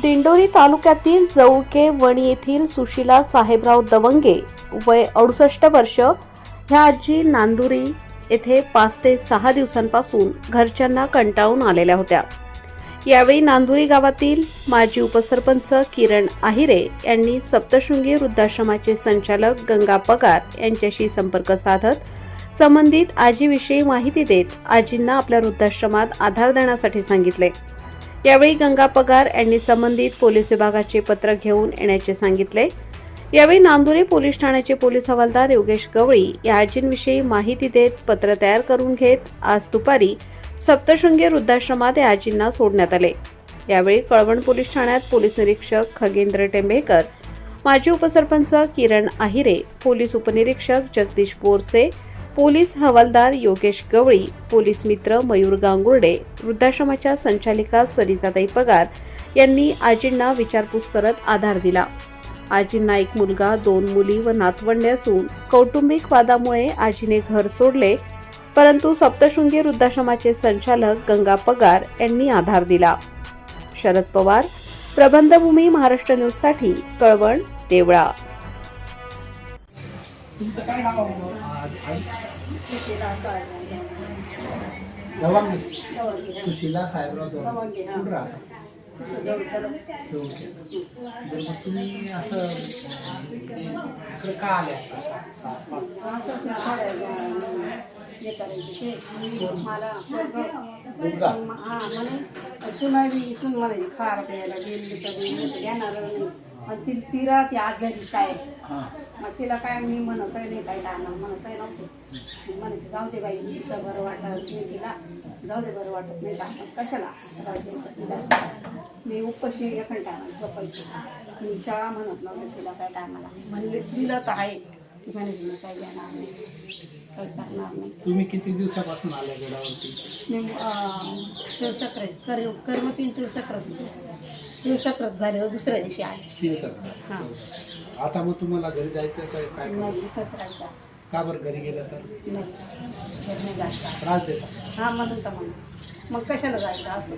दिंडोरी तालुक्यातील जवळके वणी येथील सुशीला साहेबराव दवंगे वय 68 वर्ष ह्या आजी नांदुरी येथे 5 ते 6 दिवसांपासून घरच्यांना कंटाळून आलेल्या होत्या। यावेळी नांदुरी गावातील माजी उपसरपंच किरण आहिरे यांनी सप्तशृंगी वृद्धाश्रमाचे संचालक गंगा पगार यांच्याशी संपर्क साधत संबंधित आजीविषयी माहिती देत आजींना आपल्या वृद्धाश्रमात आधार देण्यासाठी सांगितले। यावेळी गंगा पगार यांनी संबंधित पोलीस विभागाचे पत्र घेऊन येण्याचे सांगितले। यावेळी नांदुरी पोलीस ठाण्याचे पोलीस हवालदार योगेश गवळी या आजींविषयी माहिती देत पत्र तयार करून घेत आज दुपारी सप्तशृंगी वृद्धाश्रमात या आजींना सोडण्यात आले। यावेळी कळवण पोलीस ठाण्यात पोलीस निरीक्षक खगेंद्र टेंभेकर, माजी उपसरपंच किरण आहिरे, पोलीस उपनिरीक्षक जगदीश बोरसे, पोलीस हवालदार योगेश गवळी, पोलीस मित्र मयूर गांगुर्डे, वृद्धाश्रमाच्या संचालिका सरिताताई पगार यांनी आजींना विचारपूस करत आधार दिला। आजींना एक मुलगा, 2 मुली व नातवंडे असून कौटुंबिक वादामुळे आजीने घर सोडले, परंतु सप्तशृंगी वृद्धाश्रमाचे संचालक गंगा पगार यांनी आधार दिला। शरद पवार, प्रबंधभूमी, महाराष्ट्र न्यूजसाठी कळवण, देवळा। तुमचं काय नाव सुशीला साहेबराव दवंगे कुठं राहता? बरोबर, तुम्ही असं इकडे का आले? तिला ती आजारी काय मग तिला काय मी म्हणत नाही काही टाळणार म्हणत नव्हते म्हणायचे जाऊ दे बाई तिचं बरं वाटत नाही तिला जाऊ दे बरं वाटत नाही टाळणार कशाला तिला मी उपशी एखाद टाळणार झोपायची मी शाळा म्हणत नव्हते तिला काय टाळणार म्हणले दिलं तर आहे ती म्हणायची मी काही घेणार नाही काही करणार नाही। तुम्ही किती दिवसापासून आल्या गडावरती? मी तिळसक्रात कर्म 3 तिळसक्रात झाले दुसऱ्या दिवशी आले। हां, आता मग तुम्हाला घरी जायचं काय? नाही इथंच राहायचं। का बरं घरी गेलं तर? नाही घर नाही जायचं। त्रास देता? हां म्हणून तर मग कशाला जायचं असं।